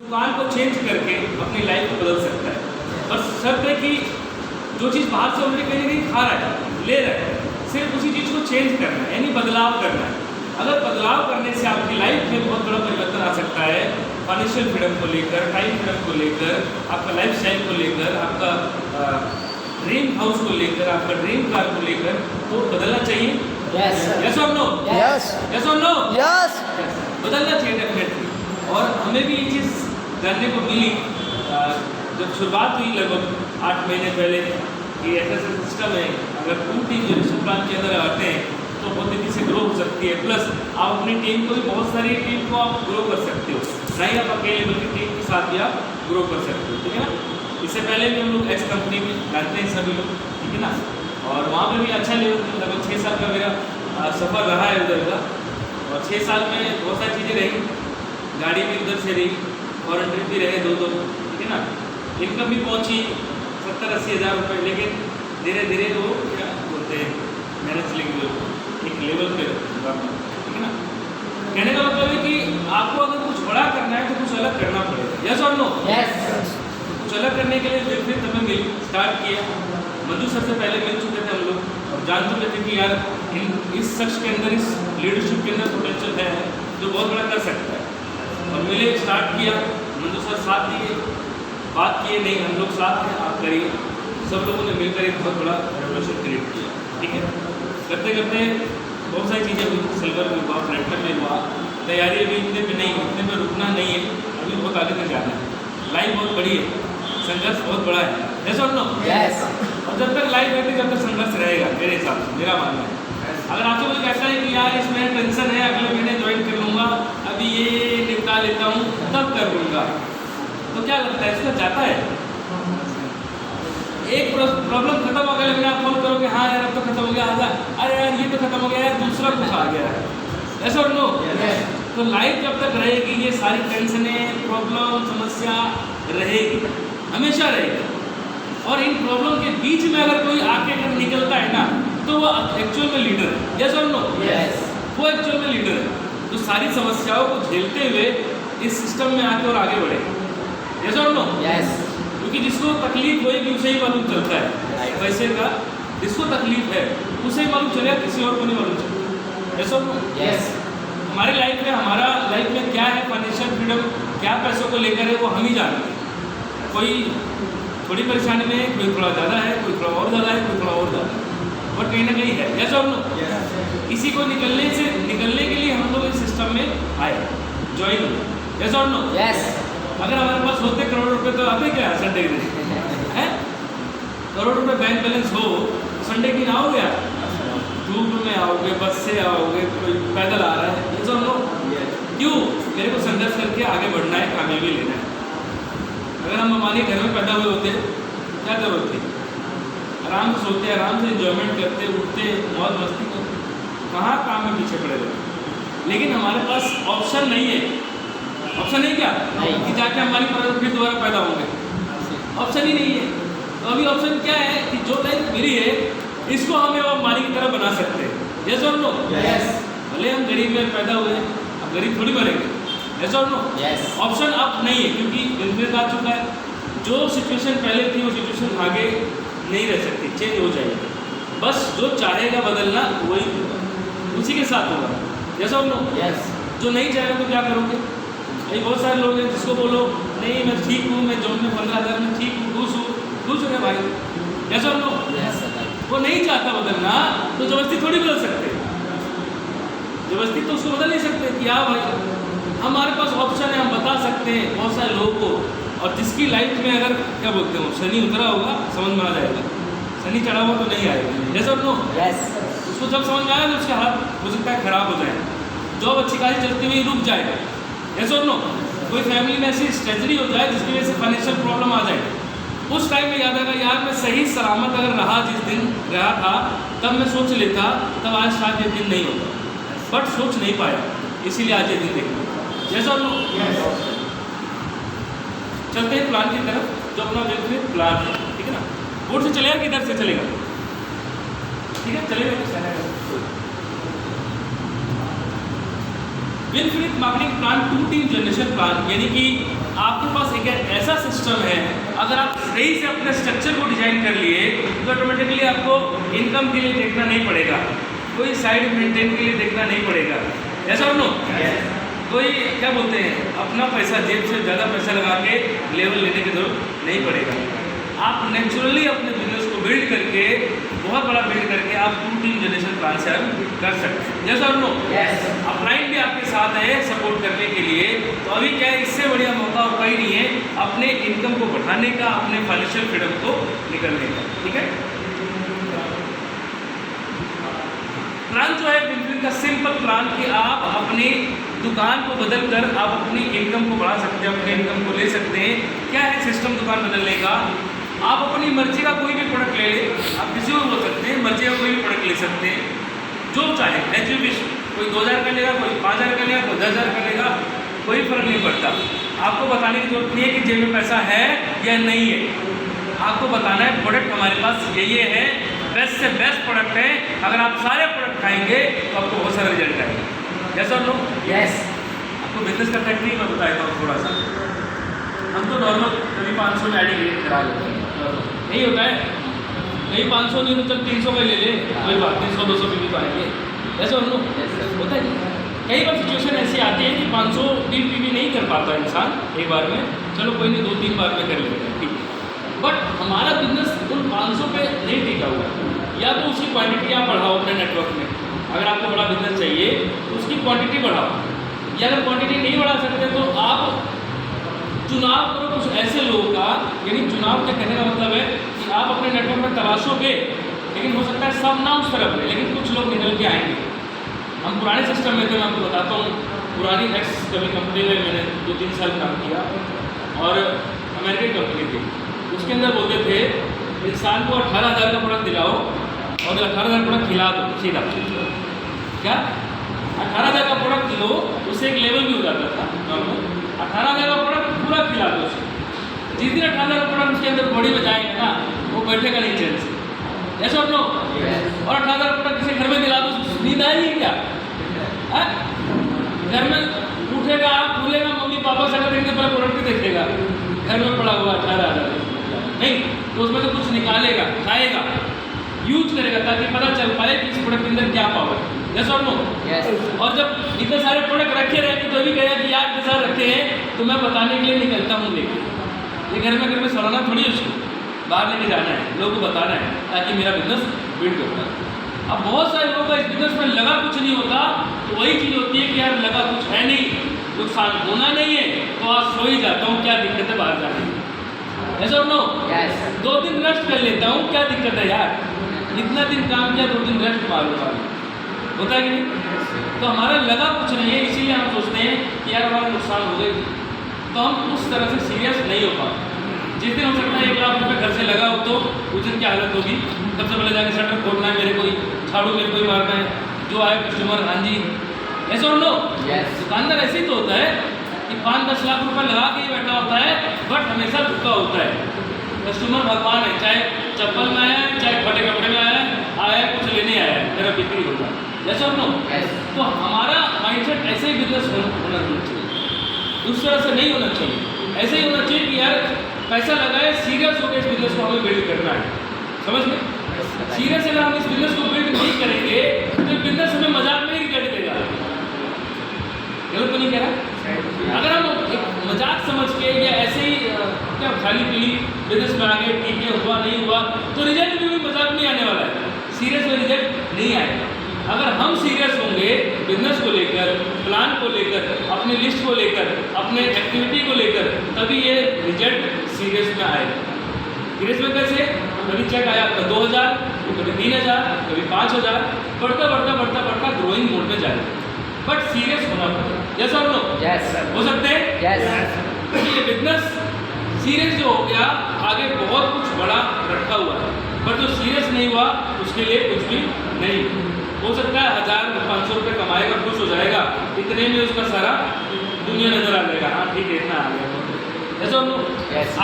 दुकान को चेंज करके अपनी लाइफ को बदल सकता है। और शर्त है कि जो चीज़ बाहर से ऑलरेडी कहीं ना कहीं खा रहा है, ले रहा है, सिर्फ उसी चीज़ को चेंज करना है, यानी बदलाव करना है। अगर बदलाव करने से आपकी लाइफ में बहुत बड़ा परिवर्तन आ सकता है, फाइनेंशियल फ्रीडम को लेकर, टाइम फ्रीडम को लेकर, आपका लाइफ स्टाइल को लेकर, आपका ड्रीम हाउस को लेकर, आपका ड्रीम कार को लेकर, तो बदलना चाहिए। यस और नो? यस यस और नो? यस बदलना चाहिए डेफिनेटली। और हमें भी ये चीज़ जानने को मिली जब शुरुआत हुई लगभग 8 महीने पहले कि ऐसा सिस्टम है, अगर पूरी टीम जनरेशन प्लान के अंदर आते हैं तो बहुत तेज़ी से ग्रो हो सकती है। प्लस आप अपनी टीम को भी, बहुत सारी टीम को आप ग्रो कर सकते हो, ना ही आप अकेले बल्कि टीम के साथ भी आप ग्रो कर सकते हो, ठीक है ना। इससे पहले भी हम लोग एक्स कंपनी में जानते हैं सभी लोग, ठीक है ना, और वहाँ पर भी अच्छा लेवल लगभग 6 साल का मेरा सफ़र रहा है उधर का। और 6 साल में बहुत सारी चीज़ें रही, गाड़ी भी उधर से रही, फॉरेन ट्रिप भी रहे 2-2, ठीक है ना। इनकम भी पहुंची 70-80 हज़ार रुपये, लेकिन धीरे धीरे वो क्या बोलते हैं मैनेज लेंगे एक लेवल पे, ठीक है ना। कहने का मतलब है कि आपको अगर कुछ बड़ा करना है तो कुछ अलग करना पड़ेगा। यस और नो? यस कुछ अलग करने के लिए फिर हमें स्टार्ट किया। मधु सर से पहले मिल चुके थे हम लोग और जान चुके थे कि यार इस शख्स के अंदर, इस लीडरशिप के अंदर पोटेंशियल है जो बहुत बड़ा कर सकता है। और मिले, स्टार्ट किया, मधु सर साथ दिए, बात किए, नहीं हम लोग साथ हैं, आप करिए। सब लोगों ने मिलकर एक बहुत बड़ा रेवोल्यूशन क्रिएट किया, ठीक है। करते करते बहुत सारी चीज़ें हुई, सिल्वर में हुआ, प्लेटिनम में हुआ, तैयारी अभी इतने पे नहीं, इतने पे रुकना नहीं है, अभी बहुत आगे तक जाना है। लाइफ बहुत बड़ी है, संघर्ष बहुत बड़ा है, यस और नो? यस और जब तक लाइफ रहती है तब तक संघर्ष रहेगा, मेरे हिसाब से, मेरा मानना है। अगर आपसे कोई कहता है कि यार इसमें टेंशन है, अगले महीने ज्वाइन कर लूँगा, अभी ये निपटा लेता हूँ तब कर लूँगा, तो क्या लगता है इसका जाता है? एक प्रॉब्लम खत्म हो गया, लेकिन आप फोन करोगे हाँ यार अब तो खत्म हो गया, आजा, अरे यार ये तो खत्म हो गया यार, दूसरा कुछ आ गया है, यस और नो? तो लाइफ जब तक रहेगी ये सारी टेंशनें, प्रॉब्लम, समस्या रहेगी, हमेशा रहेगी। और इन प्रॉब्लम के बीच में अगर कोई आके अगर निकलता है ना, तो वो एक्चुअल में लीडर है, यस और नो? यस वो एक्चुअल में लीडर है जो सारी समस्याओं को झेलते हुए इस सिस्टम में आके और आगे बढ़े, यस और नो? यस क्योंकि जिसको तकलीफ होएगी उसे ही मालूम चलता है पैसे का, जिसको तकलीफ है उसे ही मालूम चलेगा, किसी और को नहीं मालूम चलेगा, यस और नो? यस हमारी लाइफ में, हमारा लाइफ में क्या है, फाइनेंशियल फ्रीडम क्या पैसों को लेकर है वो हम ही जानते हैं। कोई थोड़ी परेशानी में है, कोई थोड़ा ज़्यादा है, कोई थोड़ा और ज़्यादा है, कोई थोड़ा और ज़्यादा है, बट कहीं ना कहीं है, यस और नो? इसी को निकलने के लिए हम लोग इस सिस्टम में आए, ज्वाइन हुए, यस और नो? यस अगर हमारे पास होते करोड़ रुपए तो आते क्या संडे के दिन हैं? करोड़ रुपए बैंक बैलेंस हो, संडे के दिन आओगे आप, धूप में आओगे, बस से आओगे, कोई पैदल आ रहा है, यस और नो? क्यों? मेरे को संघर्ष करके आगे बढ़ना है, कामयाबी लेना है। अगर हम हमारे घर में पैदा हुए होते क्या जरूरत थी? आराम से सोते, आराम से एंजॉयमेंट करते, उठते, मौज मस्ती करते, कहाँ काम में पीछे पड़े रहते। लेकिन हमारे पास ऑप्शन नहीं है, ऑप्शन नहीं क्या कि जाके हमारी तरह फिर दोबारा पैदा होंगे, ऑप्शन ही नहीं है। तो अभी ऑप्शन क्या है कि जो लाइफ मिली है इसको हमें और हमारी की तरह बना सकते हैं, यस और नो? यस भले हम गरीब में पैदा हुए, अब गरीब थोड़ी बनेंगे, यस और नो? यस ऑप्शन अब नहीं है क्योंकि बिजनेस आ चुका है, जो सिचुएशन पहले थी वो सिचुएशन आगे नहीं रह सकती, चेंज हो जाएगी। बस जो चाहेगा बदलना वही होगा, उसी के साथ होगा, यस और नो? यस जो नहीं चाहेगा तो क्या करोगे? ये बहुत सारे लोग हैं जिसको बोलो नहीं मैं ठीक हूँ, मैं जॉब में 15,000 में ठीक हूँ, खुश है भाई, यस और नो? वो नहीं चाहता बदलना तो जबरदस्ती थोड़ी बदल सकते, जबरदस्ती तो उसको बदल नहीं सकते कि हाँ भाई हमारे पास ऑप्शन है, हम बता सकते हैं बहुत सारे लोगों को। और जिसकी लाइफ में अगर क्या बोलते हो शनि उतरा होगा समझ में आ जाएगा, शनि चढ़ा हुआ तो नहीं आएगा, यस और नो? यस उसको जब समझ में आएगा तो उसके हाथ हो सकता है खराब हो जाए, जॉब अच्छी खासी चलती हुई रुक जाएगा, यस और नो? कोई फैमिली में ऐसी स्ट्रेटजी हो जाए जिसकी वजह से फाइनेंशियल प्रॉब्लम आ जाए, उस टाइम में याद आएगा यार मैं सही सलामत अगर रहा, जिस दिन रहा था तब मैं सोच लेता, तब आज शायद ये दिन नहीं होता, बट सोच नहीं पाया, इसीलिए आज ये दिन देखा, यस और नो? चलते हैं प्लान की तरफ, जो अपना व्यक्तिगत प्लान है, ठीक है ना। बोर्ड से चलेगा किधर से चलेगा? ठीक है चलेगा। विनफिनिट marketing plan 2 team generation plan, यानी कि आपके पास एक ऐसा सिस्टम है, अगर आप सही से अपने स्ट्रक्चर को डिजाइन कर लिए तो ऑटोमेटिकली आपको इनकम के लिए देखना नहीं पड़ेगा, कोई साइड मेंटेन के लिए देखना नहीं पड़ेगा, ऐसा नो कोई क्या बोलते हैं अपना पैसा जेब से ज़्यादा पैसा लगा के लेवल लेने की जरूरत नहीं पड़ेगा। आप नेचुरली अपने बिजनेस को बिल्ड करके बहुत बड़ा बिल्ड करके आप 2 टीम जनरेशन प्लान से कर सकते हैं, जैसा नो अपलाइन भी आपके साथ है सपोर्ट करने के लिए। तो अभी क्या है, इससे बढ़िया मौका और कहीं नहीं है अपने इनकम को बढ़ाने का, अपने फाइनेंशियल फ्रीडम को निकलने का। ठीक है, प्लान जो है बिल्कुल का सिंपल प्लान कि आप अपनी दुकान को बदल कर आप अपनी इनकम को बढ़ा सकते हैं, अपने इनकम को ले सकते हैं। क्या है सिस्टम दुकान बदलने का, आप अपनी मर्जी का कोई भी प्रोडक्ट ले लें, आप किसी को बोल सकते हैं, मर्जी का कोई भी प्रोडक्ट ले सकते हैं जो चाहे, एजुकेशन कोई 2000 का लेगा, कोई 5000 का लेगा, कोई 10,000 का लेगा, कोई फर्क नहीं पड़ता। आपको बताने की जरूरत नहीं है कि जेब में पैसा है या नहीं है, आपको बताना है प्रोडक्ट हमारे पास ये है, बेस्ट से बेस्ट प्रोडक्ट है, अगर आप सारे प्रोडक्ट खाएंगे तो आपको बहुत सारा रिजल्ट आएगा। यस और नो? यस। आपको बिजनेस का टेक्निक मैं बताता हूँ थोड़ा सा। हम तो नॉर्मल कभी 500 में आईडी करा लेते हैं, नहीं होता है, कहीं 500 नहीं तो चल 300 का ले ले, कोई बात नहीं, 100-200 भी तो आएंगे, ऐसा और नो होता है। कई बार सिचुएशन ऐसी आती है कि 500 पीवी नहीं कर पाता इंसान एक बार में, चलो कोई नहीं 2-3 बार में कर लेते हैं, ठीक। बट हमारा बिजनेस उन 500 पे नहीं टिका हुआ, या तो उसकी क्वांटिटी आप बढ़ाओ अपने नेटवर्क में, अगर आपको बड़ा बिजनेस चाहिए तो उसकी क्वांटिटी बढ़ाओ, या अगर क्वांटिटी नहीं बढ़ा सकते तो आप चुनाव करो कुछ ऐसे लोगों का, यानी चुनाव के कहने का मतलब है कि आप अपने नेटवर्क में तलाशोगे, लेकिन हो सकता है सब ना उस तरफ है, लेकिन कुछ लोग निकल के आएंगे। हम पुराने सिस्टम में थे, मैं आपको बताता हूँ, पुरानी एक्स कभी कंपनी में मैंने 2-3 साल काम किया और अमेरिकन कंपनी थी, उसके अंदर बोलते थे इंसान को 18,000 का प्रोडक्ट दिलाओ और 18,000 प्रोडक्ट खिला दो, सीधा क्या 18,000 का प्रोडक्ट लो, उससे एक लेवल भी हो जाता था नॉर्मल, 18,000 का प्रोडक्ट पूरा खिला दो उसे। जिस दिन 18,000 का प्रोडक्ट उसके अंदर बॉडी में जाएगा ना, वो बैठेगा नहीं चैन से, ऐसा और नो। और 18,000 प्रोडक्ट किसी घर में दिला दो, नींद आएगी क्या? घर में उठेगा, भूलेगा, मम्मी पापा से देखने पर प्रोडक्ट ही देखेगा, घर में पड़ा हुआ 18,000 नहीं, तो उसमें तो कुछ निकालेगा, खाएगा, यूज करेगा ताकि पता चल पाए कि इस प्रोडक्ट के अंदर क्या पावर है, यस और नो। और जब इतने सारे प्रोडक्ट रखे रहेंगे तो भी कहेगा कि यार इतने सारे रखे हैं तो मैं बताने के लिए निकलता हूँ लेके, ये घर में सड़ाना थोड़ी उसको, बाहर लेके जाना है, लोगों को बताना है ताकि मेरा बिजनेस बिल्ड होता है। अब बहुत सारे लोगों का इस बिजनेस में लगा कुछ नहीं होता, तो वही चीज़ होती है कि यार लगा कुछ है नहीं, नुकसान होना नहीं है, तो आज सो ही जाता हूँ, क्या दिक्कत है बाहर जाने की, ऐसा नो। 2 दिन रेस्ट कर लेता हूँ, क्या दिक्कत है यार, इतना दिन काम किया 2 दिन रेस्ट मारूंगा, होता है कि नहीं? तो हमारा लगा कुछ नहीं है, इसीलिए हम सोचते हैं कि यार हमारा नुकसान हो गई, तो हम उस तरह से सीरियस नहीं हो पाते। जिस दिन हो सकता है 1 लाख रुपये घर से लगा हो तो उस दिन क्या हालत होगी, सबसे पहले जाके शटर खोलना है, मेरे को ही झाड़ू मेरे को ही मारना है, जो आए कस्टमर हाँ जी, ऐसा लो। दुकानदार ऐसे ही तो होता है कि 5-10 लाख रुपये लगा के ही बैठा होता है, बट हमेशा झुका होता है। कस्टमर भगवान है, चाहे चप्पल में आया है, चाहे फटे कपड़े में आया है, कुछ लेने आया है, मेरा बिक्री होगा, ऐसा नो। तो हमारा माइंडसेट ऐसे ही बिजनेस होना चाहिए, उस तरह से नहीं होना चाहिए, ऐसे ही होना चाहिए कि यार पैसा लगाए, सीरियस होकर इस बिजनेस को हमें बिल्ड करना है, समझ में? सीरियस अगर हम इस बिजनेस को बिल्ड नहीं करेंगे तो बिजनेस हमें मजाक में ही रिजल्ट देगा, गलत तो नहीं कह रहा? अगर हम एक मजाक समझ के या ऐसे ही क्या खाली पीली बिजनेस में आगे ठीक है, हुआ नहीं हुआ, तो रिजल्ट भी मजाक नहीं आने वाला है, सीरियस में रिजल्ट नहीं आएगा। अगर हम सीरियस होंगे बिजनेस को लेकर, प्लान को लेकर, अपनी लिस्ट को लेकर, अपने एक्टिविटी को लेकर, तभी ये रिजल्ट सीरियस में आएगा। सीरियस में कैसे? कभी चेक आया आपका 2,000, कभी 3,000, कभी 5,000, बढ़ता ग्रोइंग मोड में जाएगा, बट सीरियस होना पड़ेगा, यस और नो? हो सकते हैं क्योंकि ये बिजनेस सीरियस जो हो गया, आगे बहुत कुछ बड़ा रखा हुआ है, पर जो सीरियस नहीं हुआ उसके लिए कुछ भी नहीं हो सकता है। 1,000-500 रुपये कमाएगा, खुश हो जाएगा, इतने में उसका सारा दुनिया नजर आ जाएगा, हाँ ठीक है इतना आ गया, ऐसा नो।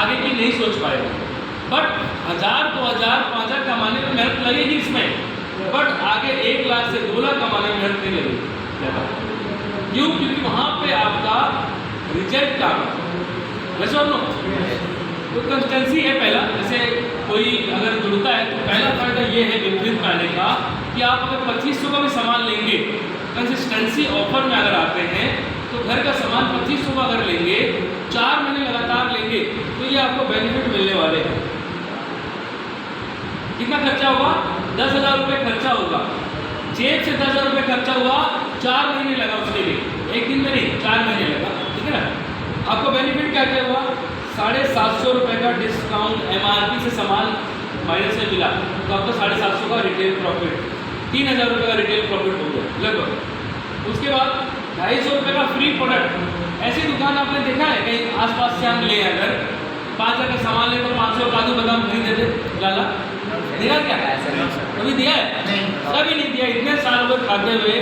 आगे की नहीं सोच पाएगा, बट 1,000, 2,000, 5,000 कमाने में मेहनत लगेगी इसमें, बट आगे 1 लाख से 2 लाख कमाने में मेहनत नहीं लगेगी ज़्यादा, क्यों? क्योंकि वहाँ पे आपका रिजल्ट का वैसे और नो तो कंसिस्टेंसी है पहला। जैसे कोई अगर जुड़ता है तो पहला फायदा ये है विपरीत में आने का कि आप अगर 2500 का भी सामान लेंगे, कंसिस्टेंसी ऑफर में अगर आते हैं तो घर का सामान 2500 का अगर लेंगे, 4 महीने लगातार लेंगे तो ये आपको बेनिफिट मिलने वाले हैं। कितना खर्चा होगा? 10,000 रुपये खर्चा होगा। जेब से 10,000 रुपये खर्चा हुआ, 4 महीने लगा उसके लिए, एक दिन में नहीं 4 महीने लगा, ठीक है ना। आपको बेनिफिट क्या क्या हुआ? 750 रुपये का डिस्काउंट MRP से सामान माइनस में मिला तो आपको 750 का रिटेल प्रॉफिट, 3,000 रुपये का रिटेल प्रॉफिट हो गया लगभग। उसके बाद 250 रुपये का फ्री प्रोडक्ट। ऐसी दुकान आपने देखा है कहीं आसपास से हम ले अगर 5,000 का सामान ले तो 500 काजू बादाम फ्री देते लाला, दिया क्या? कभी दिया है? कभी नहीं दिया। इतने साल हुए खाते हुए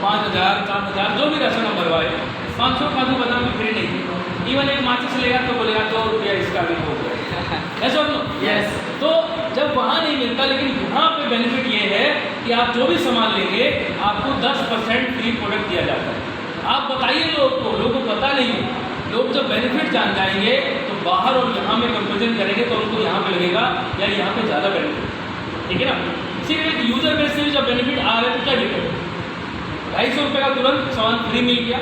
5,000 4,000 जो भी राशन हम भरवाए, 500 काजू बादाम भी फ्री नहीं दी। इवन एक माचिस लेगा तो बोलेगा 2 रुपया इसका भी हो गया, ऐसा नो? यस। तो जब वहाँ नहीं मिलता, लेकिन यहाँ पे बेनिफिट ये है कि आप जो भी सामान लेंगे आपको 10% फ्री प्रोडक्ट दिया जाता है। आप बताइए लोगों को पता नहीं है। लोग जब बेनिफिट जान जाएंगे तो बाहर और यहाँ में कंपेरिजन करेंगे तो उनको यहाँ पे लगेगा यार यहाँ पे ज़्यादा बेनिफिट, ठीक है ना। सिर्फ एक यूजर बेस से भी जब बेनिफिट आ रहे तो क्या दिक्कत? 250 रुपये का तुरंत सामान फ्री मिल गया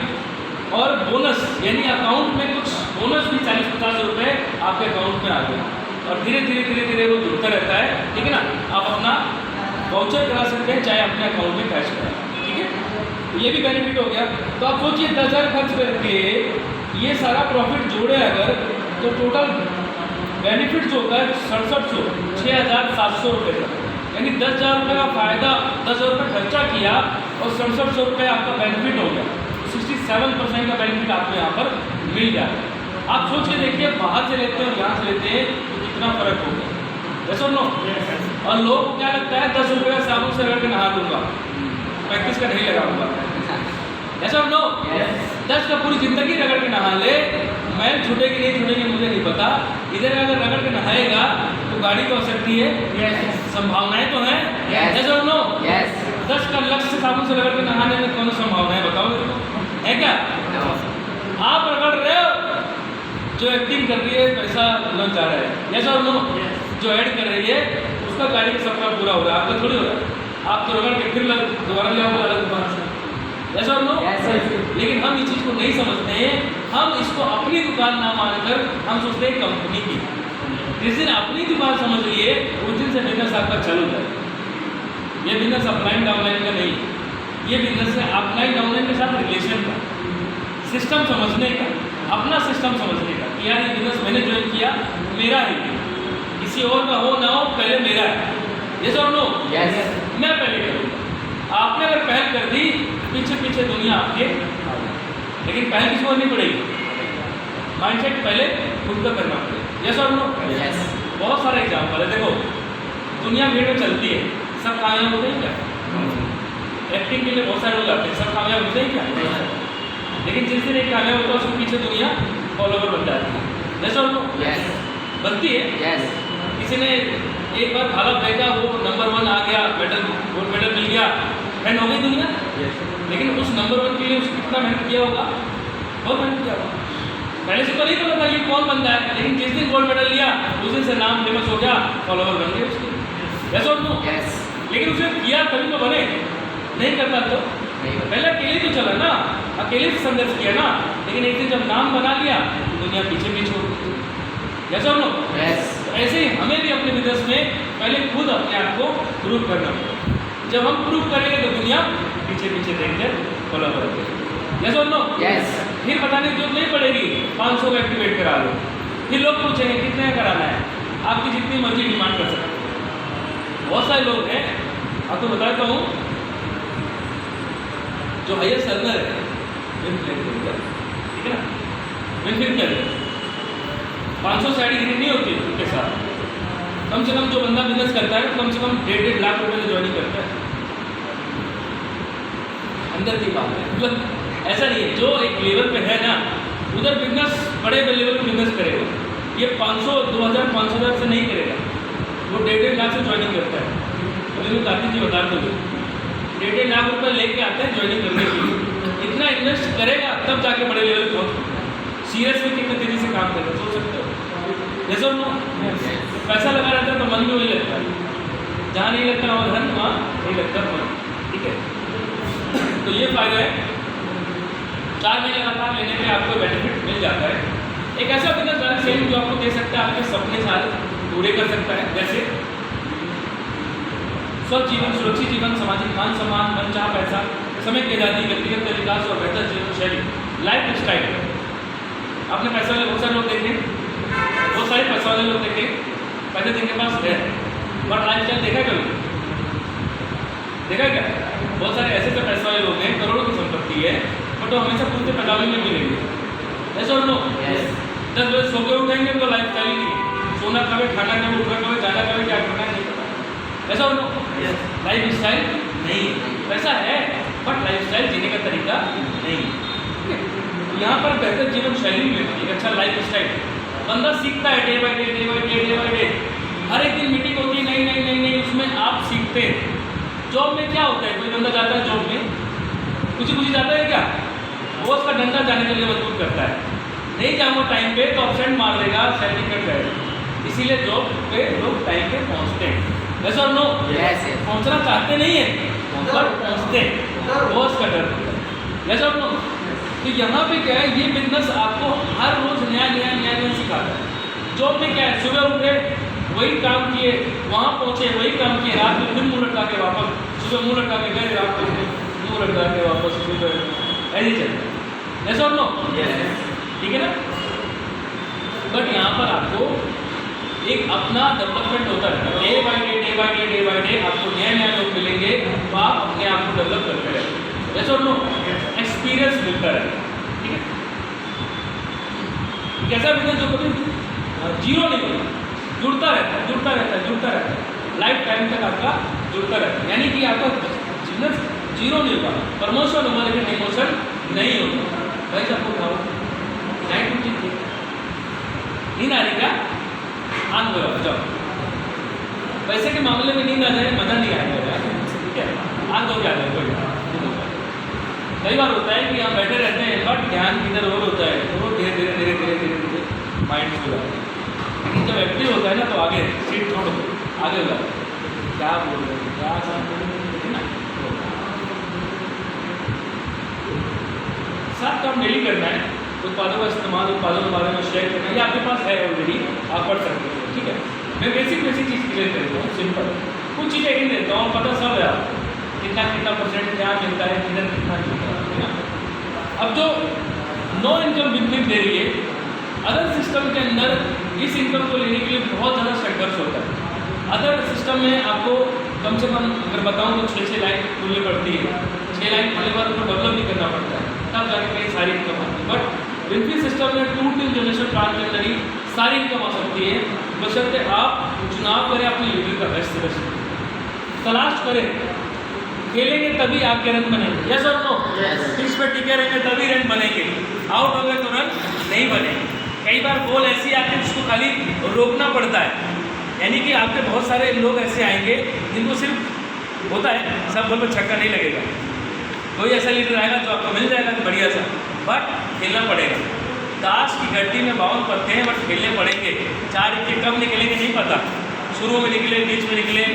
और बोनस यानी अकाउंट में कुछ बोनस भी 40-50 रुपये आपके अकाउंट में आ गया और धीरे धीरे वो जुड़ता रहता है, ठीक है ना। आप अपना वाउचर करा सकते हैं चाहे अपने अकाउंट में कैश कराएं, ठीक है। तो ये भी बेनिफिट हो गया। तो आप सोचिए 10,000 खर्च करके ये सारा प्रॉफिट जोड़े अगर तो टोटल बेनिफिट जो होता है 6700 6,700 रुपये का, यानी 10,000 रुपये का फ़ायदा, 10,000 रुपये खर्चा किया और 6700 रुपये आपका बेनिफिट हो गया। 67% का बेनिफिट आपको यहाँ पर मिल जाता है। आप सोच के देखिए बाहर से लेते हैं और यहाँ से लेते हैं तो कितना फ़र्क हो गया, वैसे नो। और लोग क्या लगता है 10 रुपये का साबुन से रगड़ के नहा लूँगा, 35 का नहीं लगाऊंगा, ऐसा नो। 10 का पूरी ज़िंदगी रगड़ के नहा ले, मैल छूटेगी नहीं छूटेगी मुझे नहीं पता। इधर अगर रगड़ के नहाएगा तो गाड़ी तो हो सकती है, संभावनाएं तो हैं, ऐसा नो। 10 का लक्ष्य से साबुन से रगड़ के नहाने में कौन संभावनाएं बताओ मेरे को, है क्या? आप रगड़ रहे हो, जो एक्टिंग कर रही है पैसा लग जा रहा है, ऐसा नो। जो ऐड कर रही है उसका गाड़ी का सफर पूरा हो रहा है, आपका थोड़ी हो रहा है। आप तो रगड़ के फिर दोबारा ले आओगे अलग दुकान से, ऐसा नो। लेकिन हम इस चीज़ को नहीं समझते हैं। हम इसको अपनी दुकान ना मानकर हम सोचते हैं कंपनी की। जिस दिन अपनी दुकान समझ लिए उस दिन से बिजनेस आपका चल जाए। ये बिजनेस अपलाइन डाउनलाइन का नहीं, ये बिजनेस है अपलाइन डाउनलाइन के साथ रिलेशन का, सिस्टम समझने का, अपना सिस्टम समझने का कि यार ये बिजनेस मैंने ज्वाइन किया मेरा है, किसी और का हो ना हो पहले मेरा है, यस और नो। मैं पहले करूँगा। आपने अगर पहल कर दी पीछे पीछे दुनिया आपके, लेकिन पहल किसी और नहीं पड़ेगी। माइंडसेट पहले खुद का करना पड़ेगा, यस और नो। बहुत सारे एग्जाम्पल है। देखो दुनिया भीड़ में चलती है, सब कामयाब होते हैं क्या? एक्टिंग के लिए बहुत सारे लोग आते हैं, सब कामयाब होते हैं क्या? लेकिन जिस दिन एक कामयाब होता है उसके पीछे दुनिया फॉलोवर बन जाती है, जैसा उनको बनती है। किसी ने एक बार भाला फेंका, वो नंबर 1 आ गया, मेडल गोल्ड मेडल मिल गया, एंड हो गई दुनिया। लेकिन उस नंबर 1 के लिए उसने कितना मेहनत किया होगा? बहुत मेहनत किया होगा। पहले से तो नहीं पता था ये कौन बंदा है, लेकिन जिस दिन गोल्ड मेडल लिया उस दिन से नाम फेमस हो गया, फॉलोवर बन गए उसके, जैसा उनको। लेकिन उसने किया तभी तो बने, नहीं करता तो पहले अकेले तो चला ना, अकेले से संघर्ष किया ना। लेकिन एक दिन जब नाम बना लिया तो दुनिया पीछे भी छोड़ दी, जैसा हम लोग। ऐसे ही हमें भी अपने बिजनेस में पहले खुद अपने आप को प्रूव करना पड़ेगा। जब हम प्रूव करेंगे तो दुनिया पीछे पीछे देखकर फॉलो करेगी, जैसा हम लोग। फिर बताने की जरूरत नहीं पड़ेगी, 500 का एक्टिवेट करा लो। फिर लोग पूछेंगे कितने का कराना है, आपकी जितनी मर्जी डिमांड कर सकते हैं। बहुत सारे लोग हैं, आपको बताता हूँ, जो हाईएस्ट अर्नर है ठीक है ना, विनफिन क्या है 500 से एडिग्री नहीं होती उनके साथ। कम से कम जो बंदा बिजनेस करता है तो कम से कम 1.5 लाख रुपए से ज्वाइनिंग करता है। अंदर की बात है, मतलब ऐसा नहीं है। जो एक लेवल पे है ना, उधर बिजनेस बड़े लेवल पे बिजनेस करेगा, ये 500 2,000 5,000 से नहीं करेगा। वो 1.5 लाख से ज्वाइनिंग करता है। अभी मैं कार्तिक जी बता दूँगी, 1.5 लाख रुपये लेके आते हैं ज्वाइनिंग करने के लिए। इतना इतना इन्वेस्ट करेगा तब जाके बड़े लेवल पे पहुँच। सीरियस में कितने तेजी से काम करेगा सोच सकते हो। जैसे पैसा लगा रहता है तो मन भी वही लगता है, जहाँ नहीं लगता वहाँ धन, वहाँ नहीं लगता मन। ठीक है, तो ये फायदा है। 4 महीने लगातार लेने पे आपको बेनिफिट मिल जाता है। एक ऐसा बिजनेस डायरेक्ट सेलिंग जो आपको दे सकता है, आपके सपने सारे पूरे कर सकता है। जैसे स्वस्थ जीवन, सुरक्षित जीवन, सामाजिक मान सम्मान, मनचाहा पैसा, समय की आज़ादी, व्यक्तिगत विकास और बेहतर जीवन शैली, लाइफ स्टाइल। आपने पैसा वाले बहुत सारे लोग देखे, बहुत सारे पैसा वाले लोग देखे, पैसे जिनके पास है, बट लाइफ स्टाइल देखा कभी? देखा क्या? बहुत सारे ऐसे पैसा वाले लोग हैं, करोड़ों की संपत्ति है, बट वो हमेशा पूरे पैदावार में मिलेंगे। ऐसा और नो 10 बजे सो के उठेंगे तो लाइफ स्टाइल ही नहीं है। सोना कभी, खाना कभी, उठना कभी, जाना कभी, क्या करना नहीं पता। ऐसा और नो लाइफ स्टाइल नहीं है। पैसा है बट लाइफ स्टाइल जीने का तरीका नहीं है। यहाँ पर बेहतर जीवन शैली में एक अच्छा लाइफ स्टाइल बंदा सीखता है, day by day, day by day, day by day. हर एक दिन मीटिंग होती है, नई नई नई नई, उसमें आप सीखते हैं। जॉब में क्या होता है, कोई बंदा जाता है जॉब में, कुछ जाता है क्या, वो उसका डंडा जाने के लिए मजबूर करता है। नहीं जाऊँगा टाइम पे तो अपसेंट मार देगा, सैलरी कट जाएगा। इसीलिए जॉब पे लोग टाइम पे पहुँचते हैं। वैसे और नो पहुँचना चाहते नहीं है पर पहुँचते हैं, बॉस का डर होता है। वैसे और नो तो यहाँ पे क्या है, ये बिजनेस आपको हर रोज नया नया नया नया सिखाता है। जॉब में क्या है, सुबह उठे वही काम किए, वहाँ पहुँचे वही काम किए, रात में फिर मुँह लटका के वापस, सुबह मुँह लटका के गए, रात में मुँह लटका के वापस, सुबह ऐसे ही चलता है। ऐसा और नो ठीक है ना। बट यहाँ पर आपको एक अपना डेवलपमेंट होता है, day by day, day by day, day by day आपको नया नया लोग मिलेंगे, तो आप अपने आप को डेवलप करते रहें। Yes or no? एक्सपीरियंस मिलता है। ठीक है, कैसा बिजनेस जो कभी जीरो नहीं होता, जुड़ता रहता है, जुड़ता रहता है, जुड़ता रहता है, लाइफ टाइम तक आपका जुड़ता रहता है। यानी कि आपका बिजनेस जीरो नहीं होगा, प्रमोशन होगा लेकिन डिमोशन नहीं होगा। भाई साहब को उठाओ, नाइट ड्यूटी थी, नींद आ रही क्या? आंख बोला जाओ। पैसे के मामले में नींद आ जाए मजा नहीं आएगा, ठीक है, आंख दो क्या आ जाए। कई बार होता है कि हम बैठे रहते हैं बट ध्यान किधर और होता है, तो वो धीरे धीरे धीरे धीरे धीरे धीरे माइंड से हो जाता है। लेकिन जब एक्टिव होता है ना तो आगे सीट छोड़ो, आगे हो जाता है, क्या बोल रहे हैं, क्या साथ बोल रहे हैं ना। साथ काम डेली करना है, उत्पादों का इस्तेमाल, उत्पादों के बारे में शेयर करना है, ये आपके पास है ऑलरेडी, आप पढ़ सकते हो। ठीक है, मैं बेसिक चीज़ क्लियर करता हूँ, सिंपल कुछ चीज़ें ही देता हूँ, पता सब है आपको, कितना परसेंट क्या मिलता है, किधर कितना मिलता है ना। अब जो नो इनकम बेनिफिट दे रही है, अदर सिस्टम के अंदर इस इनकम को लेने के लिए बहुत ज़्यादा संघर्ष होता है। अदर सिस्टम में आपको कम से कम अगर बताऊँ तो 6 लाइन खोलनी पड़ती है, 6 लाइन खोलने के बाद उनको डेवलप नहीं करना पड़ता है, तब जाके कहीं सारी इनकम आती है। बट बेनिफिट सिस्टम में 2-3 जनरेशन प्लान के अंदर ही सारी इनकम आ सकती है, बशर्ते आप चुनाव करें अपने लीडर का बेस्ट से बेस्ट, तलाश करें, खेलेंगे तभी आपके रन बनेंगे। यस और नो? पिच पर टिके रहेंगे तभी रन बनेंगे, आउट हो गए तो रन नहीं बनेंगे। कई बार बॉल ऐसी आती है जिसको खाली रोकना पड़ता है, यानी कि आपके बहुत सारे लोग ऐसे आएंगे जिनको सिर्फ होता है सब बॉल पर छक्का नहीं लगेगा, कोई ऐसा लीडर आएगा जो आपको मिल जाएगा बढ़िया सा, बट खेलना पड़ेगा। ताश की गड्डी में 52 पत्ते हैं बट खेलने पड़ेंगे। 4 इक्के कब निकलेंगे नहीं पता, शुरू में निकले, बीच में निकले,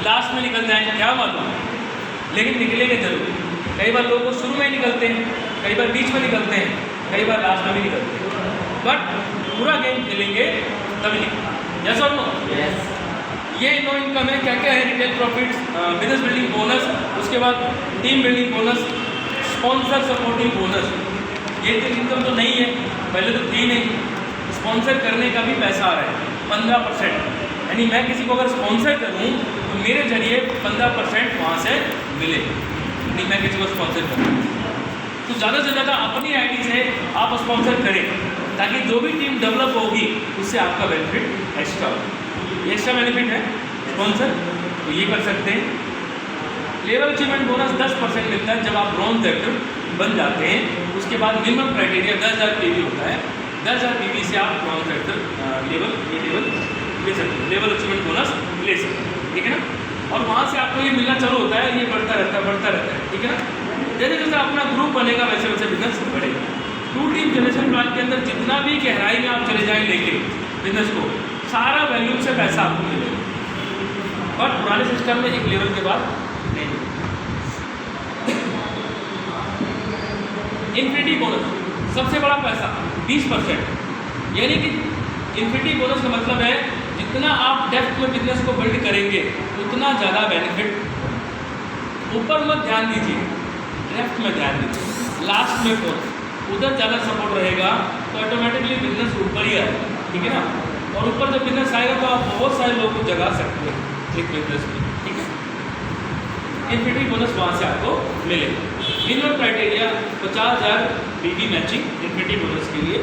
लास्ट में निकल जाएंगे क्या मालूम, लेकिन निकलेंगे जरूर। कई बार लोग शुरू में निकलते हैं, कई बार बीच में निकलते हैं, कई बार लास्ट में भी निकलते हैं, बट पूरा गेम खेलेंगे तभी निकलेंगे। यस और नो? ये नो इनकम है। क्या क्या है? Retail profits, business building bonus, उसके बाद team building bonus, sponsor supporting bonus. ये तो इनकम तो नहीं है, पहले तो थी नहीं। स्पॉन्सर करने का भी पैसा आ रहा है 15%, यानी मैं किसी को अगर स्पॉन्सर करूँ तो मेरे जरिए 15% वहाँ से मिले, नहीं मैं किसी को स्पॉन्सर करूँ तो ज़्यादा से ज़्यादा अपनी आईडी से आप स्पॉन्सर करें, ताकि जो भी टीम डेवलप होगी उससे आपका बेनिफिट एक्स्ट्रा हो। ये एक्स्ट्रा बेनिफिट है स्पॉन्सर, तो ये कर सकते हैं। लेवल अचीवमेंट बोनस 10% मिलता है जब आप ब्रॉन्ज एक्टर बन जाते हैं। उसके बाद मिनिमम क्राइटेरिया 10,000 PV होता है, 10,000 PV से आप ब्रॉन्ज एक्टर लेवल ले सकते हैं, लेवल अचीवमेंट बोनस ले सकते हैं, ठीक है ना। और वहाँ से आपको ये मिलना चालू होता है, ये बढ़ता रहता है, बढ़ता रहता है, ठीक है ना। जैसे जैसे अपना ग्रुप बनेगा वैसे वैसे बिजनेस बढ़ेगा। टू टीम जनरेशन प्लान के अंदर जितना भी गहराई में आप चले जाएं लेके बिजनेस को, सारा वैल्यूम से पैसा आपको मिलेगा, बट पुराने सिस्टम में एक लेवल के बाद नहीं। इन्फिनिटी बोनस सबसे बड़ा पैसा 20%, यानी कि इन्फिनिटी बोनस का मतलब है जितना आप डेप्थ में बिजनेस को बिल्ड करेंगे उतना ज़्यादा बेनिफिट। ऊपर मत ध्यान दीजिए, डेप्थ में ध्यान दीजिए, लास्ट में फोन उधर ज़्यादा सपोर्ट रहेगा तो ऑटोमेटिकली बिजनेस ऊपर ही आएगा, ठीक है ना। और ऊपर जब बिजनेस आएगा तो आप बहुत सारे लोगों को जगा सकते हैं एक बिजनेस में, ठीक है। इन्फिनिटी बोनस वहाँ से आपको मिलेगा। मिनिमम क्राइटेरिया 50,000 बीबी मैचिंग इन्फिनिटी बोनस के लिए,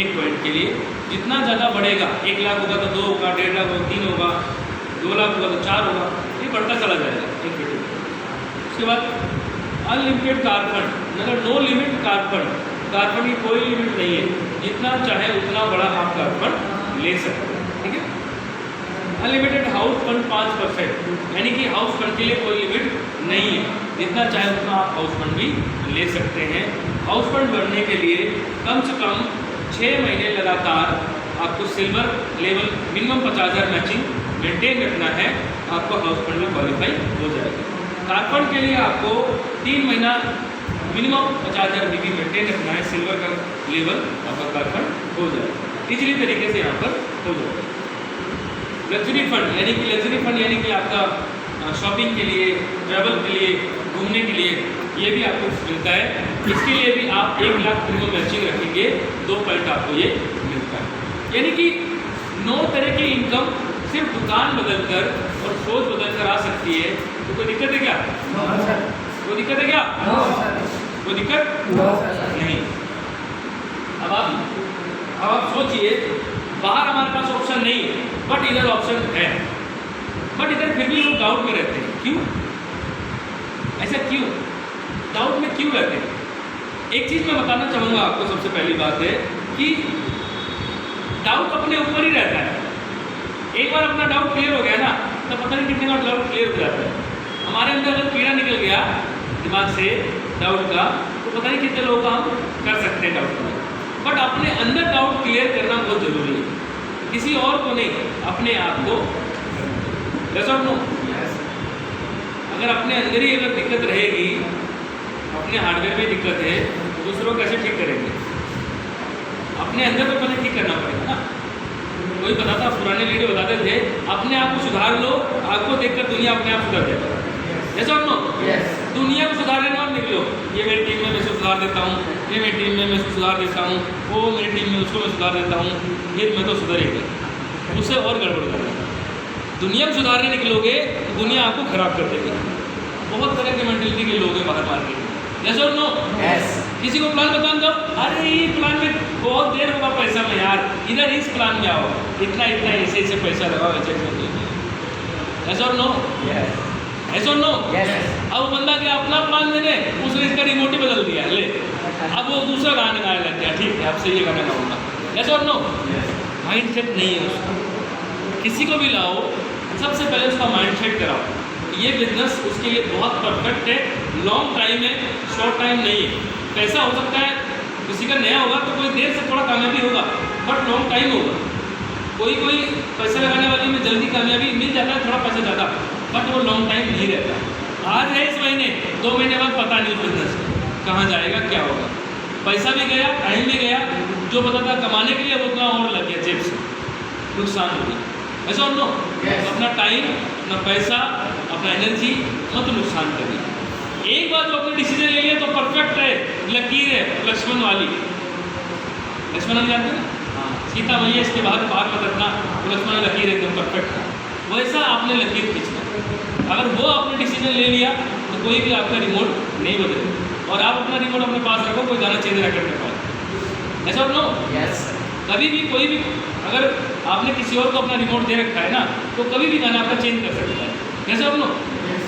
एक पॉइंट के लिए। जितना ज़्यादा बढ़ेगा, 1 लाख होगा तो 2 होगा, 1.5 लाख होगा 3 होगा, 2 लाख होगा तो 4 होगा, ये बढ़ता चला जाएगा इन्फिनिटी। उसके बाद अनलिमिटेड कार फंड, मतलब no limit car fund. Car fund की कोई लिमिट नहीं है, जितना चाहे उतना बड़ा आप कार फंड ले सकते हैं, ठीक है। अनलिमिटेड हाउस फंड 5%, यानी कि हाउस फंड के लिए कोई लिमिट नहीं है, जितना चाहे उतना आप हाउस फंड भी ले सकते हैं। हाउस फंड बढ़ने के लिए कम से कम 6 महीने लगातार आपको silver level minimum 50,000 matching maintain रखना है, आपको हाउस फंड में क्वालिफाई हो जाएगा। कार फंड के लिए आपको 3 महीना मिनिमम 50,000 बीबी मेंटेन रखना है, सिल्वर का लेवल आपका कार फंड हो जाएगा, इजीली तरीके से यहाँ पर हो जाएगा। लग्जरी फंड यानी कि आपका शॉपिंग के लिए, ट्रैवल के लिए, घूमने के लिए, ये भी आपको मिलता है। इसके लिए भी आप 1 लाख मिनिमम मैचिंग रखेंगे, 2 पॉइंट आपको ये मिलता है। यानी कि 9 तरह की इनकम सिर्फ दुकान बदलकर और सोच बदलकर आ सकती है। तो कोई दिक्कत है क्या? कोई दिक्कत है क्या? कोई दिक्कत नहीं। अब आप सोचिए, बाहर हमारे पास ऑप्शन नहीं है, बट इधर ऑप्शन है, बट इधर फिर भी लोग डाउट में रहते हैं। क्यों? ऐसा क्यों? डाउट में क्यों रहते हैं? एक चीज़ मैं बताना चाहूँगा आपको। सबसे पहली बात है कि डाउट अपने ऊपर ही रहता है। एक बार अपना डाउट क्लियर हो गया ना, तो पता नहीं कितने बार डाउट क्लियर हो जाता है। हमारे अंदर अगर कीड़ा निकल गया दिमाग से डाउट का, तो पता नहीं कितने लोगों का हम कर सकते हैं डाउट का। बट अपने अंदर डाउट क्लियर करना बहुत ज़रूरी है, किसी और को नहीं, अपने आप को। yes or no? अगर अपने अंदर ही अगर दिक्कत रहेगी, अपने हार्डवेयर में दिक्कत है, तो दूसरों को कैसे ठीक करेंगे? अपने अंदर तो पहले ठीक करना पड़ेगा ना। कोई बताता, पुराने लीडर बताते थे, अपने आप को सुधार लो, आपको देखकर दुनिया अपने आप सुधर जाएगा। yes or no? दुनिया को सुधारने और निकलो। ये मेरी टीम में मैं सुधार देता हूँ, ये मेरी टीम में मैं सुधार देता हूँ, वो मेरी टीम में उसको मैं सुधार देता हूँ, ये मैं तो सुधरेगी, उससे और गड़बड़ करेगा। दुनिया को सुधारने निकलोगे तो दुनिया आपको खराब कर देगी। बहुत तरह के मेंटलिटी के लोग हैं बाहर मार्केट में। yes or no? किसी को प्लान बताने दो, अरे ये प्लान में बहुत देर होगा पैसा में यार, इधर इस प्लान में आओ, इतना ऐसे पैसा लगाओ, ऐसे yes or no? yes or no? अब वो बंदा क्या अपना प्लान देने, उसने इसका रिमोट ही बदल दिया, ले अब वो दूसरा गाना गाने लग गया, ठीक है आपसे ये गाना गाऊंगा। yes or no? Mind set नहीं है उसका। किसी को भी लाओ, सबसे पहले उसका माइंड सेट कराओ। ये बिजनेस उसके लिए बहुत परफेक्ट है, लॉन्ग टाइम है, शॉर्ट टाइम नहीं है। पैसा हो सकता है किसी का नया होगा तो कोई देर से थोड़ा कामयाबी होगा, बट लॉन्ग टाइम होगा। कोई पैसा लगाने वाली में जल्दी कामयाबी मिल जाता है, थोड़ा पैसा ज़्यादा, बट वो लॉन्ग टाइम नहीं रहता। आज है इस महीने, 2 महीने बाद पता नहीं उस बिजनेस कहाँ जाएगा, क्या होगा। पैसा भी गया, टाइम भी गया, जो पता था कमाने के लिए वो उतना और लग गया, जेब से नुकसान हो गया। ऐसा और नो, अपना टाइम, अपना पैसा, अपना एनर्जी मत नुकसान करिए। एक बार जो अपने डिसीजन ले लिया तो परफेक्ट है, लकीर है लक्ष्मण वाली। लक्ष्मण वाली जानते हैं ना, सीता मैया इसके बाद पार मत रखना, तो लक्ष्मण वाली लकीर एकदम परफेक्ट है। वैसा आपने लकीर खींचना। अगर वो आपने डिसीजन ले लिया तो कोई भी आपका रिमोट नहीं बदलेगा, और आप अपना रिमोट अपने पास रखो, कोई गाना चेंज ना करने पाए। ऐसा और नो? कभी भी कोई भी अगर आपने किसी और को अपना रिमोट दे रखा है ना, तो कभी भी गाना आपका चेंज कर सकता है। कैसे आप लोग,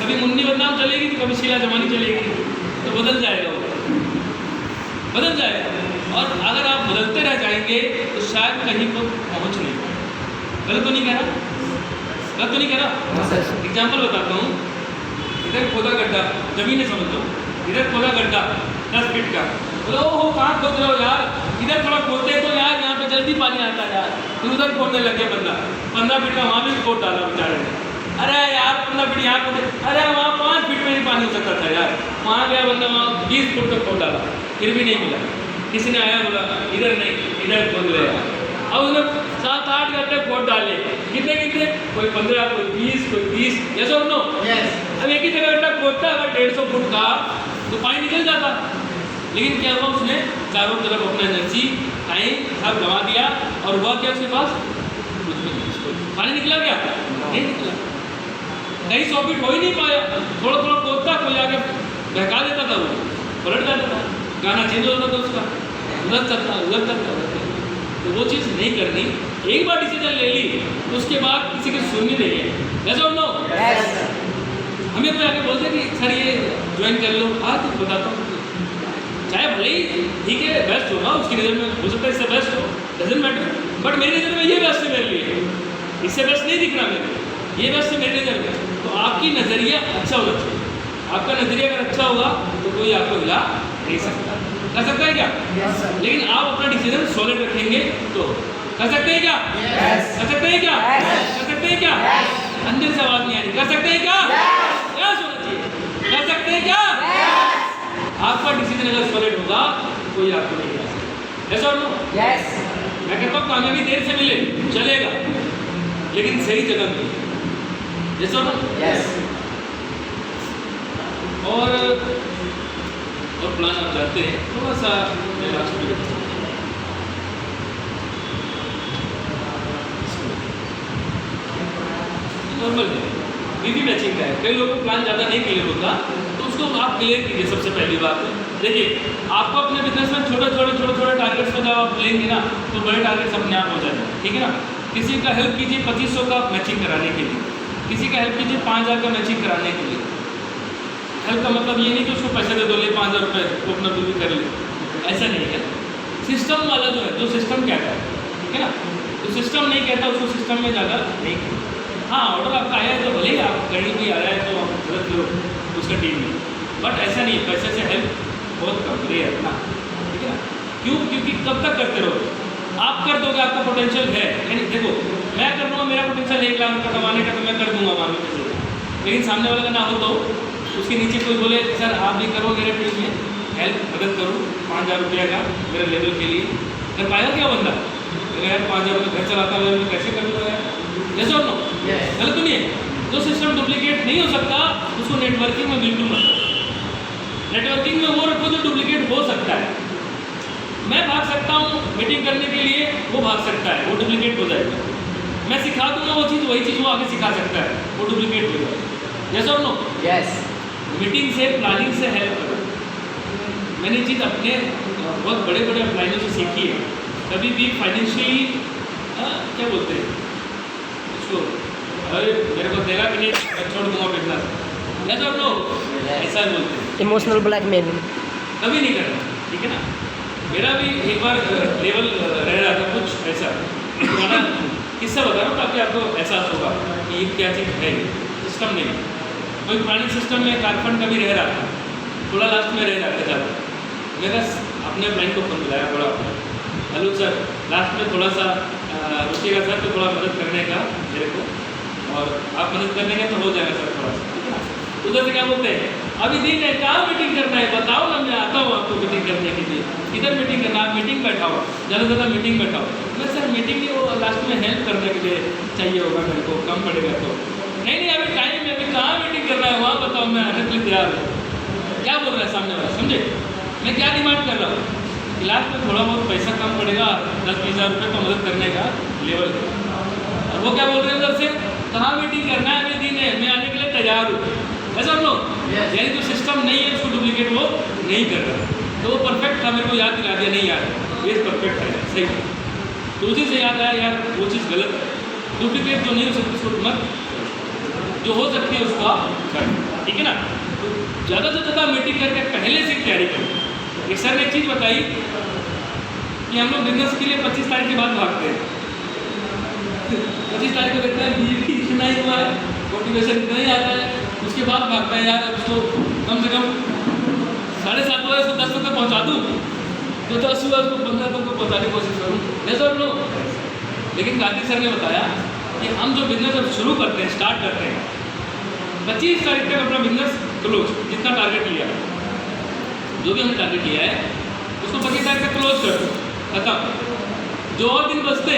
कभी मुन्नी बदनाम चलेगी तो कभी शीला जवानी चलेगी, तो बदल जाएगा, वो बदल जाएगा। और अगर आप बदलते रह जाएंगे तो शायद कहीं को पहुँच नहीं पाए। गलत तो नहीं कह रहा? गलत तो नहीं कह रहा? एग्जाम्पल बताता हूँ। इधर खोदा गड्ढा, जमीन है समझ लो, इधर खोदा गड्ढा 10 फीट का, बोला ओहो कहाँ खोद रहे हो यार, इधर थोड़ा खोदते तो यार यहाँ पे जल्दी पानी आता है यार। फिर उधर खोदने लग गया बंदा, 15 फीट का वहाँ भी खोद डाला बेचारे ने। अरे यार 15 फीट यहाँ खोदे, अरे वहाँ 5 फीट में ही पानी हो सकता था यार, वहाँ गया बंदा, वहाँ 20 फुट तक खोद डाला, फिर भी नहीं मिला। किसी ने आया बोला इधर नहीं, इधर खोद रहे यार। अब उसने 7-8 घंटे खोद डाले, कितने कितने, कोई 15, कोई 20, कोई 30, यस और नो। अब एक ही जगह गड्ढा खोदता है अगर 150 फुट का तो पानी निकल जाता। लेकिन क्या हुआ, उसने चारों तरफ अपना एनर्जी टाइम सब गंवा दिया और हुआ क्या उसके पास, कुछ भी नहीं। पानी निकला क्या, नहीं निकला। कहीं 100 फीट हो ही नहीं पाया, थोड़ा थोड़ा खोदता, कोई आगे बहका देता था, वो पलट जाता था, गाना चेंज हो जाता था उसका, उधर चलता उधर चलता उधर। तो वो चीज़ नहीं करनी। एक बार डिसीजन ले ली तो उसके बाद किसी की सुननी नहीं है, यस और नो। हमें कोई आगे बोलते कि सर ये ज्वाइन कर लो, हाँ तो बताता हूँ, चाहे भले ही ठीक है बेस्ट होगा उसकी नज़र में, हो सकता है इससे बेस्ट हो, डजेंट मैटर, बट मेरी नज़र में ये बेस्ट है मेरे लिए, इससे बेस्ट नहीं दिखना मेरे, ये बेस्ट है मेरी नज़र में। तो आपकी नज़रिया अच्छा होना चाहिए, आपका नज़रिया अगर अच्छा होगा तो कोई आपको हिला नहीं सकता। कर सकता है क्या? लेकिन आप अपना डिसीजन सॉलिड रखेंगे तो कर सकते हैं क्या? कर सकते हैं क्या? कर सकते हैं क्या? अंदर से आवाज नहीं आ रही, कर सकते हैं क्या? क्या होना चाहिए, कर सकते हैं क्या? आपका डिसीजन अगर सॉलिड होगा कोई आपको नहीं हिला सकता, यस और नो। मैं कहता हूँ कामयाबी देर से मिले चलेगा, लेकिन सही जगह मिले, यस और नो। और प्लान आप जानते हैं, थोड़ा सा मैं लास्ट में नॉर्मल है, बीबी मैचिंग का है। कई लोगों को प्लान ज़्यादा नहीं क्लियर होता, तो उसको आप क्लियर कीजिए। सबसे पहली बात देखिए, आपको अपने बिजनेस में छोटे टारगेट्स में जब आप लेंगे ना तो बड़े टारगेट्स अपने आप हो जाएंगे, ठीक है ना। किसी का हेल्प कीजिए 2500 का मैचिंग कराने के लिए, किसी का हेल्प कीजिए 5000 का मैचिंग कराने के लिए। हेल्प का मतलब ये नहीं कि उसको पैसे दे दो, ले 5000 रुपये वो अपना बिल भी कर ले, ऐसा नहीं है। सिस्टम वाला जो है, जो सिस्टम कहता है, ठीक है ना, जो सिस्टम नहीं कहता उसको सिस्टम में ज़्यादा नहीं कहता। हाँ ऑर्डर आपका आया है तो भले ही आप कहीं भी आ रहा है तो आप गलत लो उसका टीम में, बट ऐसा नहीं है, पैसे से हेल्प बहुत कम रेयर ना, ठीक है ना। क्यों? क्योंकि कब तक करते रहोगे, आप कर दोगे, आपका पोटेंशियल है। यानी देखो मैं कर दूँगा, मेरा पोटेंशियल 1 लाख रुपये कमाने का तो मैं कर दूँगा मान लो, लेकिन सामने वाले का ना हो तो उसके नीचे कोई बोले सर आप भी करो मेरे टीम में हेल्प, मदद करो 5000 रुपये का मेरे लेवल के लिए, कर पाएगा क्या बंदा? अगर यार 5000 रुपये घर चलाता है मैं कैसे करूँगा यार, जैसे और नो, गलत तो नहीं है। जो सिस्टम डुप्लीकेट नहीं हो सकता उसको नेटवर्किंग में बिल्कुल मत रखो। नेटवर्किंग में वो रखो जो डुप्लीकेट हो सकता है। मैं भाग सकता हूँ मीटिंग करने के लिए, वो भाग सकता है, वो डुप्लीकेट हो जाएगा। मैं सिखा दूंगा वो चीज़, वही चीज़ वो आगे सिखा सकता है, वो डुप्लीकेट हो जाएगा, यस और नो। मीटिंग से प्लानिंग से हेल्प करो। मैंने चीज़ अपने बहुत बड़े बड़े अपलाइनों से सीखी है। कभी भी फाइनेंशियली क्या बोलते हैं उसको, अरे मेरे को देगा कि नहीं मैं छोड़ दूंगा बिजनेस, यस और नो, ऐसा बोलते हैं। इमोशनल ब्लैकमेलिंग कभी नहीं करना, ठीक है ना। मेरा भी एक बार लेवल रह रहा था कुछ ऐसा, पुराना किस्सा बता रहा हूँ ताकि आपको एहसास होगा कि ये क्या चीज़ है। सिस्टम नहीं, कोई पुराने सिस्टम में कारफंड का भी रह रहा था, थोड़ा लास्ट में रह रहा था ज़्यादा। मेरा अपने क्लाइंट को फोन मिलाया, बड़ा हेलो सर लास्ट में थोड़ा सा रुकिएगा सर, तो थोड़ा मदद करने का मेरे को, और आप मदद कर देंगे तो हो जाएगा सर थोड़ा सा, ठीक है ना। उधर से क्या बोलते हैं, अभी दिन है कहाँ मीटिंग करना है बताओ ना, मैं आता हूँ आपको मीटिंग करने के लिए, इधर मीटिंग करना, आप मीटिंग बैठाओ, ज़्यादा से ज़्यादा मीटिंग बैठाओ। मैं सर मीटिंग नहीं, वो लास्ट में हेल्प करने के लिए चाहिए होगा मेरे को, कम पड़ेगा तो। नहीं अभी टाइम है, अभी कहाँ मीटिंग करना है वहाँ बताओ, मैं आने के लिए तैयार हूँ। क्या बोल रहा है सामने वाला, समझे मैं क्या डिमांड कर रहा हूँ? क्लास में थोड़ा बहुत पैसा कम पड़ेगा, 10-20 हज़ार रुपये का मदद करने का लेवल है, और वो क्या बोल रहे हैं उधर से, कहाँ मीटिंग करना है, अभी दिन है, मैं आने के लिए तैयार हूँ, ऐसा हम लोग। यानी जो सिस्टम नहीं है उसको डुप्लीकेट वो नहीं कर रहा, तो वो परफेक्ट था, मेरे को याद दिला दिया, नहीं यार ये परफेक्ट है, सही है। तो उसी से याद आया यार वो चीज़ गलत है, डुप्लीकेट जो नहीं हो सकती उसको मत, जो हो सकती है उसको आप करें, ठीक है ना। तो ज़्यादा से ज़्यादा मीटिंग करके पहले से तैयारी करें। एक सर ने एक चीज़ बताई कि हम लोग बिजनेस के लिए 25 तारीख के बाद भागते हैं। 25 तारीख को देखते हैं बीवी इतना ही हुआ है, मोटिवेशन इतना ही आता है, उसके बाद भागता है यार उसको कम से कम 7:30 हुआ इसको 10 तक पहुँचा दूँ, तो 10 हुआ उसको 15 तक पहुँचाने की कोशिश करूँ, ऐसा नो। लेकिन कार्तिक सर ने बताया कि हम जो बिजनेस अब शुरू करते हैं, स्टार्ट करते हैं, 25 तारीख तक अपना बिजनेस क्लोज, जितना टारगेट लिया, जो भी हमने टारगेट लिया है उसको 25 तारीख तक क्लोज कर दो, खत्म। जो और दिन बचते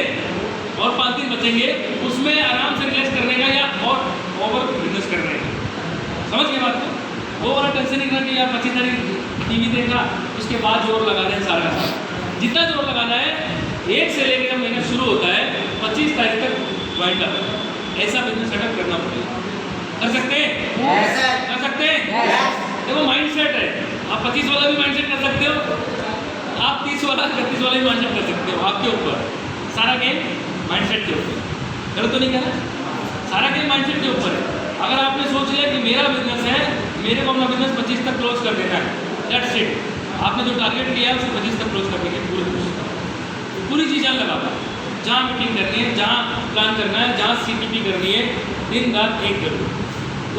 और 5 दिन बचेंगे उसमें आराम से रिलैक्स करने का या और ओवर बिजनेस करने का। समझ गए बात को? वो वाला टेंशन नहीं करना कि यार 25 तारीख टीवी देखा उसके बाद जोर लगा दें सारा का सारा। जितना जोर लगाना है, 1 से लेकर महीना शुरू होता है 25 तारीख तक वाइंड अप, ऐसा बिजनेस सेटअप करना पड़ेगा। कर सकते हैं? Yes. कर सकते हैं? Yes. देखो माइंड सेट है, आप 25 वाला भी माइंड सेट कर सकते हो, आप 30 वाला 31 वाला भी माइंड सेट कर सकते हो, आपके ऊपर। सारा गेम माइंड सेट के ऊपर, गलत तो नहीं कहना, सारा गेम माइंड सेट के ऊपर है। अगर आपने सोच लिया कि मेरा बिजनेस है, मेरे को अपना बिजनेस 25 तक क्लोज कर देना है, दैट्स इट। आपने जो टारगेट लिया है उसे 25 तक क्लोज करने की पूरी चीज़ें लगा पाए, जहाँ मीटिंग करनी है, जहाँ प्लान करना है, जहाँ CTP करनी है, दिन रात एक करो,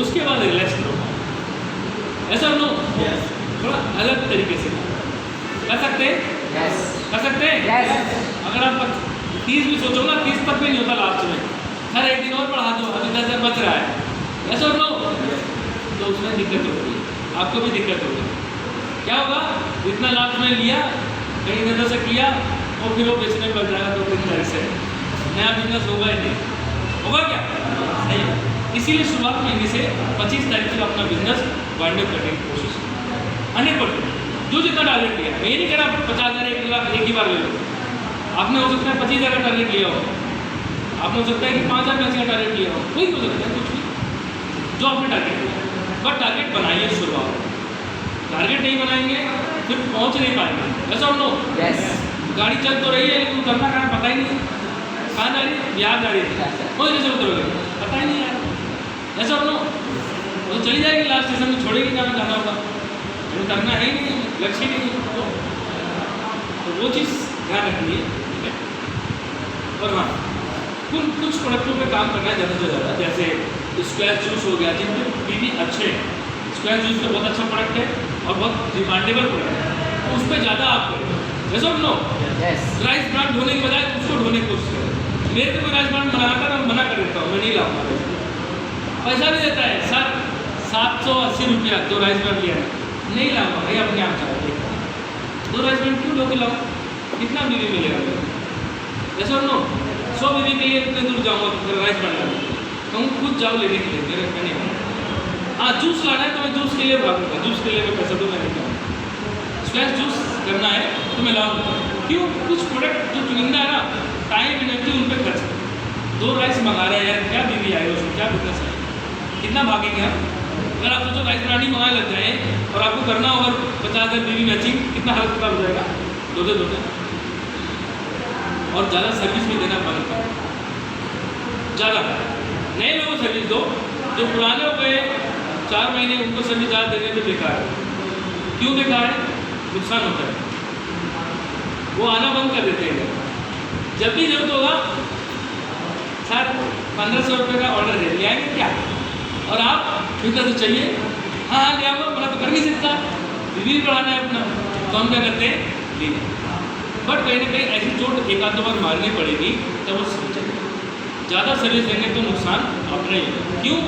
उसके बाद रिलैक्स करो। ऐसा नो थोड़ा अलग तरीके से कर सकते हैं? Yes. कर सकते हैं? Yes. अगर आप 30 भी सोचो ना, 30 तक भी नहीं होता लास्ट में, हर एक दिन और बढ़ा दो, अभी 10,000 बच रहा है, ऐसा नो, तो उसमें दिक्कत होगी, आपको भी दिक्कत होगी। क्या होगा? इतना लास्ट में लिया, कहीं नजर से किया और फिर वो बेचने में लग जाएगा 2-3 तारीख से, नया बिजनेस होगा ही नहीं, होगा क्या? नहीं। इसीलिए शुरुआत महीने से 25 तारीख तक अपना बिजनेस वाइंड अप करने की कोशिश 100%। जो जितना टारगेट लिया, मैं ये नहीं कह रहा आपको 50,000 1 लाख एक ही बार ले लो। आपने हो सकता है 25,000 का टारगेट लिया हो, आपने हो सकता है कि 5,000 का टारगेट लिया हो, कोई हो सकता है, कुछ भी जो आपने टारगेट लिया, बट टारगेट बनाइए शुरुआत। टारगेट नहीं बनाएंगे फिर पहुंच नहीं पाएंगे, ऐसा और नो। Yes. गाड़ी चल तो रही है लेकिन उतरना कहाँ पता ही नहीं, कहाँ जा रही है, बिहार जा रही है, कोई जैसे उतरोगे पता ही नहीं यार, ऐसा और नो। वो चली जाएगी लास्ट स्टेशन में, छोड़ेगी जहाँ जाना होगा, उतरना है ही नहीं, लक्ष्य नहीं, तो वो चीज़ ध्यान रखनी है, ठीक है। और हाँ, कुछ प्रोडक्टों पे काम करना है ज़्यादा से ज़्यादा, जैसे स्क्वैश जूस हो गया, जिनके PV अच्छे हैं, स्क्वैश जूस तो बहुत अच्छा प्रोडक्ट है और बहुत डिमांडेबल प्रोडक्ट है, तो उस पर ज़्यादा आप करें, जैसे नो राइस ब्रांड ढोने की बजाय उसको ढोने की कोशिश करें। मेरे को कोई राइस ब्रांड बनाता है, मैं मना कर देता हूँ, मैं नहीं लाऊंगा, पैसा भी देता है सर 780 रुपया 2 राइस ब्रांड लिया है, नहीं लाऊंगा भाई, अपने आप चाहते 2 राइस ब्रांड क्यों लोग लाऊँ, कितना बीवी मिलेगा? जैसे नो 100 बीवी के लिए इतने दूर जाऊँगा राइस ब्रांड लाऊंगा, कहूँ खुद जाओ लेने के लिए, मेरे मैं नहीं। हाँ जूस लाना है तो मैं जूस के लिए भागूंगा, जूस के लिए मैं पैसा दूँ, मैं नहीं कहूँगा। स्क्वैश जूस करना है तो मैं लाऊंगा, क्यों? कुछ प्रोडक्ट जो चुनिंदा है ना, टाइम एनर्जी उन पर खर्च है। 2 राइस मंगा रहे हैं यार, क्या बीवी आएगा उसमें, क्या बिजनेस है, कितना भागेंगे आप? अगर आप सोचो राइस ब्रांड ही मंगाने लग जाए और आपको करना होगा 50,000 बीवी मैचिंग, कितना हालत खराब हो जाएगा, दो और ज़्यादा सर्विस भी देना बंद करो, ज़्यादा नए लोगों को सर्विस दो, जो पुराने हो गए 4 महीने उनको सर्विस ज़्यादा देने में बेकार है। क्यों बेकार है? नुकसान होता है, वो आना बंद कर देते हैं। जब भी जरूरत होगा सर 1500 रुपये का ऑर्डर दे ले आएंगे क्या, और आप इतना तो चाहिए, हाँ ले आऊँगा, बना तो कर नहीं सकता, बीवी भी बढ़ाना है अपना, तो हम क्या करते हैं ले, बट कहीं ना कहीं ऐसी चोट 1-2 बार मारनी पड़ेगी तब वो समझेंगे। ज़्यादा सर्विस देंगे तो नुकसान अपने ही, क्यों?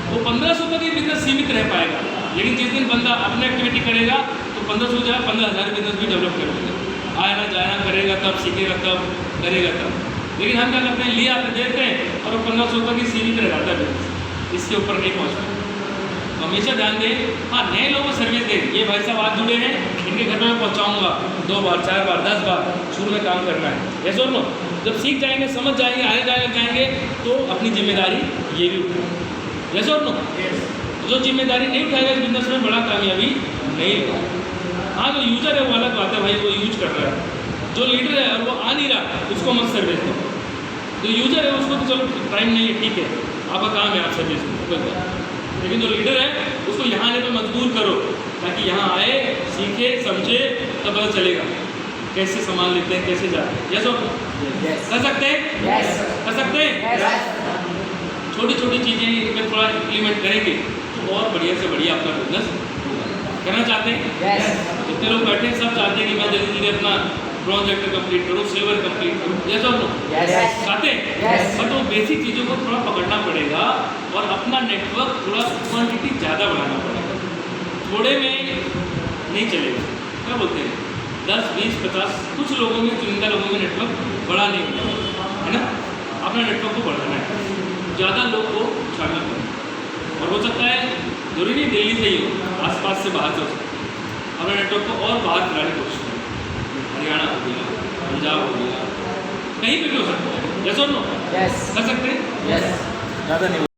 वो 1500 तक ही बिजनेस सीमित रह पाएगा, लेकिन जिस दिन बंदा अपनी एक्टिविटी करेगा तो 1500 जगह 15,000 बिजनेस भी डेवलप कर लेगा, आना जाना करेगा तब सीखेगा तब करेगा तब। लेकिन हम क्या करते हैं, ले आते देते हैं और वो 1500 तक ही सीमित रह जाता है बिजनेस, इसके ऊपर नहीं पहुँचता। हमेशा ध्यान दें, हाँ नए लोगों को सर्विस दें, ये भाई साहब आज जुड़े हैं, इनके घर में मैं पहुँचाऊँगा 2 बार 4 बार 10 बार, शुरू में काम करना है, ऐसा और नो। जब सीख जाएंगे, समझ जाएंगे, आने जाने जाएंगे तो अपनी जिम्मेदारी ये भी उठाएंगे, ऐसा और नो। जो जिम्मेदारी नहीं उठाएगा इस बिजनेस में बड़ा कामयाबी नहीं होगा। हाँ जो यूजर है वो अलग बात है भाई, वो यूज कर रहा है, जो लीडर है और वो आ नहीं रहा उसको मत सर्विस दो, जो यूजर है उसको तो चलो टाइम नहीं है, ठीक है आपका काम है, आप सर्विस दो, लेकिन जो लीडर है उसको यहाँ आने पर मजबूर करो, ताकि यहाँ आए, सीखे, समझे, तब पता चलेगा कैसे सामान लेते हैं, कैसे जाते हैं। यस कर सकते हैं, कर सकते हैं। छोटी छोटी चीज़ें इनमें थोड़ा इम्प्लीमेंट करेंगे तो और बढ़िया से बढ़िया अपना बिजनेस होगा। करना चाहते हैं? Yes. जितने लोग बैठे हैं सब चाहते हैं कि मैं जल्दी जल्दी अपना ब्रॉन्ज एक्टर कंप्लीट करूँ, सिल्वर कंप्लीट करूँ, यस और नो? Yes. चाहते हैं? Yes. बट वो बेसिक चीज़ों को थोड़ा पकड़ना पड़ेगा और अपना नेटवर्क थोड़ा क्वांटिटी ज़्यादा बढ़ाना पड़ेगा। थोड़े में नहीं चलेगा, क्या बोलते हैं? 10, 20, 50 कुछ लोगों में, चुनिंदा लोगों में नेटवर्क बड़ा नहीं होगा, है ना? अपना नेटवर्क को बढ़ाना है, ज़्यादा लोग को शामिल करना, और हो सकता है जरूरी नहीं दिल्ली से ही हो, आसपास से बाहर से हो सकता है। अपना नेटवर्क को और बाहर कराने की कोशिश करें, हरियाणा हो गया, पंजाब हो गया, कहीं पे भी हो सकता है, यस और नो? Yes. कर सकते हैं? Yes. ज़्यादा नहीं